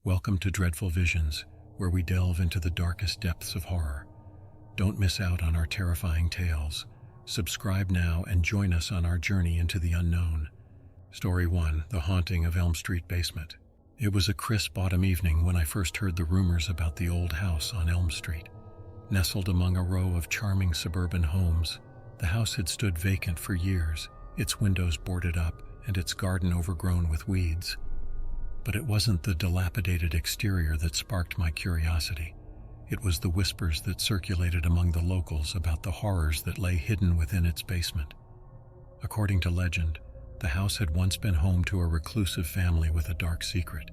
Welcome to Dreadful Visions, where we delve into the darkest depths of horror. Don't miss out on our terrifying tales. Subscribe now and join us on our journey into the unknown. Story 1: The Haunting of Elm Street Basement. It was a crisp autumn evening when I first heard the rumors about the old house on Elm Street. Nestled among a row of charming suburban homes, the house had stood vacant for years, its windows boarded up and its garden overgrown with weeds. But it wasn't the dilapidated exterior that sparked my curiosity. It was the whispers that circulated among the locals about the horrors that lay hidden within its basement. According to legend, the house had once been home to a reclusive family with a dark secret.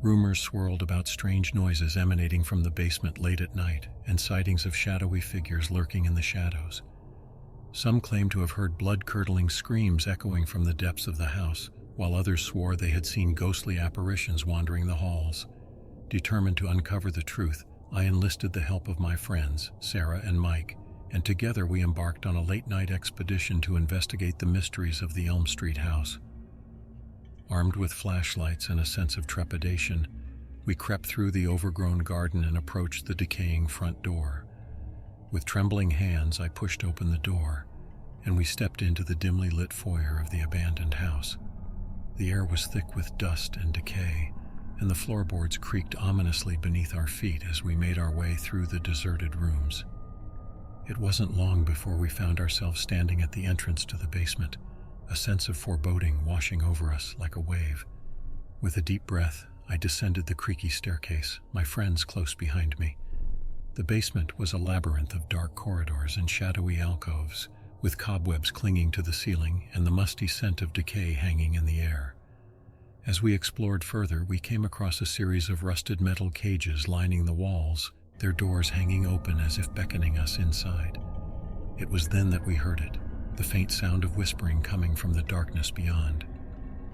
Rumors swirled about strange noises emanating from the basement late at night and sightings of shadowy figures lurking in the shadows. Some claimed to have heard blood-curdling screams echoing from the depths of the house, while others swore they had seen ghostly apparitions wandering the halls. Determined to uncover the truth, I enlisted the help of my friends, Sarah and Mike, and together we embarked on a late-night expedition to investigate the mysteries of the Elm Street house. Armed with flashlights and a sense of trepidation, we crept through the overgrown garden and approached the decaying front door. With trembling hands, I pushed open the door, and we stepped into the dimly lit foyer of the abandoned house. The air was thick with dust and decay, and the floorboards creaked ominously beneath our feet as we made our way through the deserted rooms. It wasn't long before we found ourselves standing at the entrance to the basement, a sense of foreboding washing over us like a wave. With a deep breath, I descended the creaky staircase, my friends close behind me. The basement was a labyrinth of dark corridors and shadowy alcoves, with cobwebs clinging to the ceiling and the musty scent of decay hanging in the air. As we explored further, we came across a series of rusted metal cages lining the walls, their doors hanging open as if beckoning us inside. It was then that we heard it, the faint sound of whispering coming from the darkness beyond.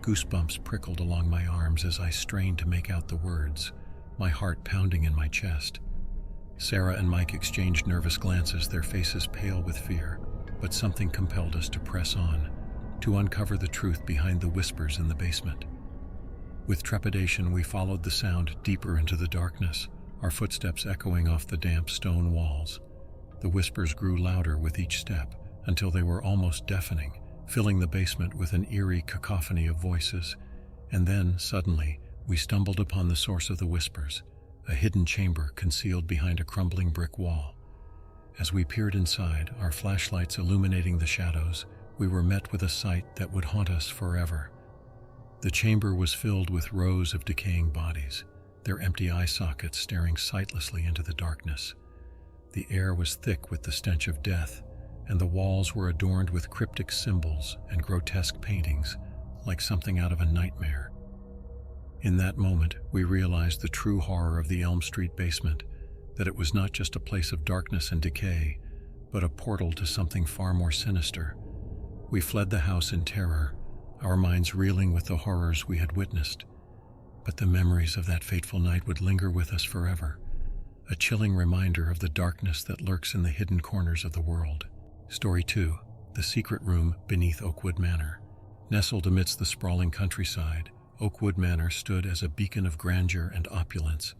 Goosebumps prickled along my arms as I strained to make out the words, my heart pounding in my chest. Sarah and Mike exchanged nervous glances, their faces pale with fear, but something compelled us to press on, to uncover the truth behind the whispers in the basement. With trepidation, we followed the sound deeper into the darkness, our footsteps echoing off the damp stone walls. The whispers grew louder with each step, until they were almost deafening, filling the basement with an eerie cacophony of voices. And then, suddenly, we stumbled upon the source of the whispers, a hidden chamber concealed behind a crumbling brick wall. As we peered inside, our flashlights illuminating the shadows, we were met with a sight that would haunt us forever. The chamber was filled with rows of decaying bodies, their empty eye sockets staring sightlessly into the darkness. The air was thick with the stench of death, and the walls were adorned with cryptic symbols and grotesque paintings, like something out of a nightmare. In that moment, we realized the true horror of the Elm Street basement, that it was not just a place of darkness and decay, but a portal to something far more sinister. We fled the house in terror, our minds reeling with the horrors we had witnessed. But the memories of that fateful night would linger with us forever, a chilling reminder of the darkness that lurks in the hidden corners of the world. Story 2: The Secret Room Beneath Oakwood Manor. Nestled amidst the sprawling countryside, Oakwood Manor stood as a beacon of grandeur and opulence.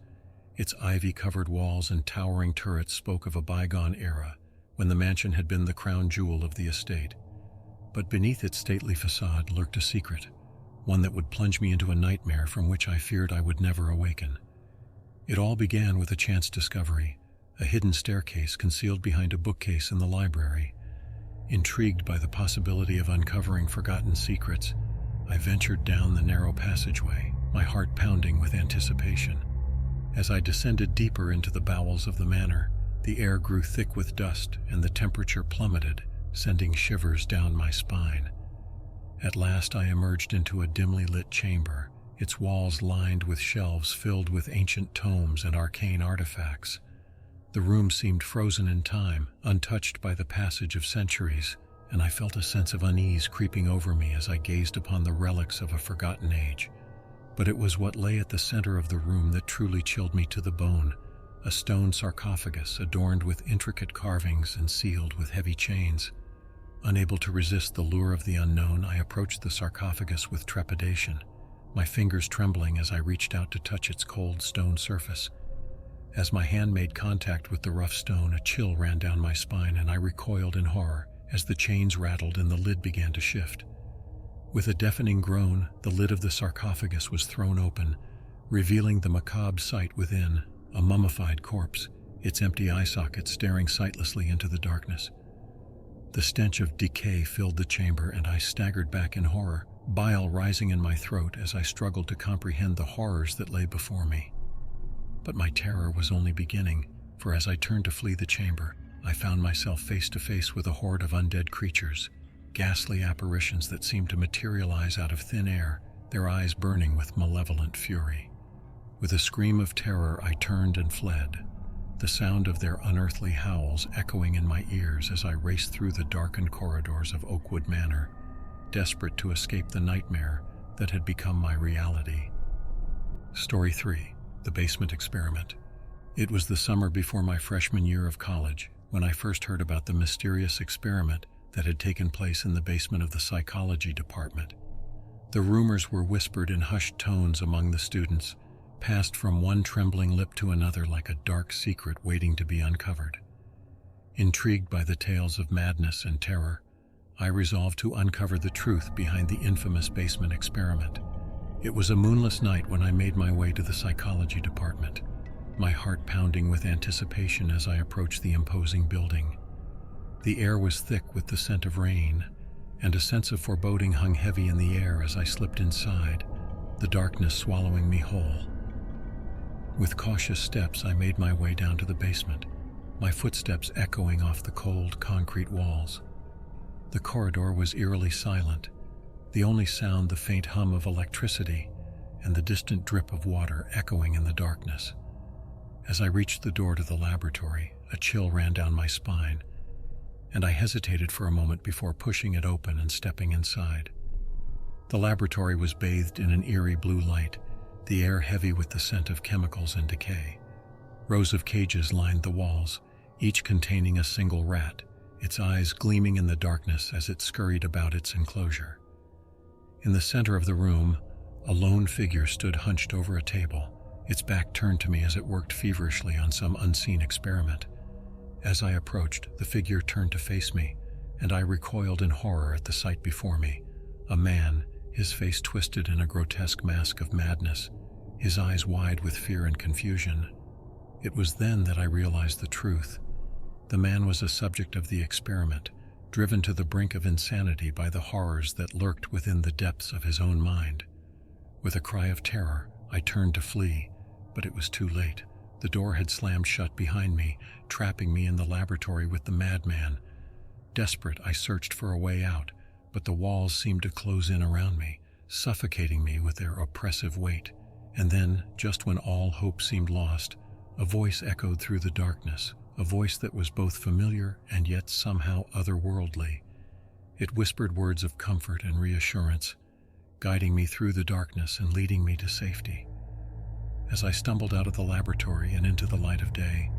Its ivy-covered walls and towering turrets spoke of a bygone era, when the mansion had been the crown jewel of the estate. But beneath its stately facade lurked a secret, one that would plunge me into a nightmare from which I feared I would never awaken. It all began with a chance discovery, a hidden staircase concealed behind a bookcase in the library. Intrigued by the possibility of uncovering forgotten secrets, I ventured down the narrow passageway, my heart pounding with anticipation. As I descended deeper into the bowels of the manor, the air grew thick with dust and the temperature plummeted, sending shivers down my spine. At last I emerged into a dimly lit chamber, its walls lined with shelves filled with ancient tomes and arcane artifacts. The room seemed frozen in time, untouched by the passage of centuries, and I felt a sense of unease creeping over me as I gazed upon the relics of a forgotten age. But it was what lay at the center of the room that truly chilled me to the bone, a stone sarcophagus adorned with intricate carvings and sealed with heavy chains. Unable to resist the lure of the unknown, I approached the sarcophagus with trepidation. my fingers trembling as I reached out to touch its cold stone surface. As my hand made contact with the rough stone, a chill ran down my spine and I recoiled in horror as the chains rattled and the lid began to shift. With a deafening groan, the lid of the sarcophagus was thrown open, revealing the macabre sight within, a mummified corpse, its empty eye sockets staring sightlessly into the darkness. The stench of decay filled the chamber and I staggered back in horror, bile rising in my throat as I struggled to comprehend the horrors that lay before me. But my terror was only beginning, for as I turned to flee the chamber, I found myself face to face with a horde of undead creatures, ghastly apparitions that seemed to materialize out of thin air, their eyes burning with malevolent fury. With a scream of terror, I turned and fled, the sound of their unearthly howls echoing in my ears as I raced through the darkened corridors of Oakwood Manor, desperate to escape the nightmare that had become my reality. Story 3. The Basement Experiment. It was the summer before my freshman year of college when I first heard about the mysterious experiment that had taken place in the basement of the psychology department. The rumors were whispered in hushed tones among the students, passed from one trembling lip to another like a dark secret waiting to be uncovered. Intrigued by the tales of madness and terror, I resolved to uncover the truth behind the infamous basement experiment. It was a moonless night when I made my way to the psychology department, my heart pounding with anticipation as I approached the imposing building. The air was thick with the scent of rain, and a sense of foreboding hung heavy in the air as I slipped inside, the darkness swallowing me whole. With cautious steps, I made my way down to the basement, my footsteps echoing off the cold concrete walls. The corridor was eerily silent, the only sound the faint hum of electricity and the distant drip of water echoing in the darkness. As I reached the door to the laboratory, a chill ran down my spine, and I hesitated for a moment before pushing it open and stepping inside. The laboratory was bathed in an eerie blue light, the air heavy with the scent of chemicals and decay. Rows of cages lined the walls, each containing a single rat, its eyes gleaming in the darkness as it scurried about its enclosure. In the center of the room, a lone figure stood hunched over a table, its back turned to me as it worked feverishly on some unseen experiment. As I approached, the figure turned to face me, and I recoiled in horror at the sight before me. A man, his face twisted in a grotesque mask of madness, his eyes wide with fear and confusion. It was then that I realized the truth. The man was a subject of the experiment, driven to the brink of insanity by the horrors that lurked within the depths of his own mind. With a cry of terror, I turned to flee, but it was too late. The door had slammed shut behind me, trapping me in the laboratory with the madman. Desperate, I searched for a way out, but the walls seemed to close in around me, suffocating me with their oppressive weight. And then, just when all hope seemed lost, a voice echoed through the darkness, a voice that was both familiar and yet somehow otherworldly. It whispered words of comfort and reassurance, guiding me through the darkness and leading me to safety. As I stumbled out of the laboratory and into the light of day,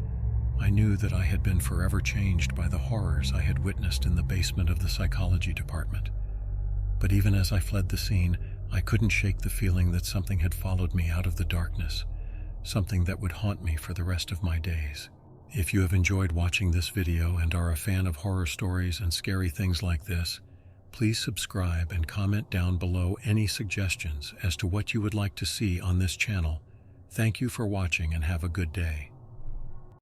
I knew that I had been forever changed by the horrors I had witnessed in the basement of the psychology department. But even as I fled the scene, I couldn't shake the feeling that something had followed me out of the darkness, something that would haunt me for the rest of my days. If you have enjoyed watching this video and are a fan of horror stories and scary things like this, please subscribe and comment down below any suggestions as to what you would like to see on this channel. Thank you for watching and have a good day.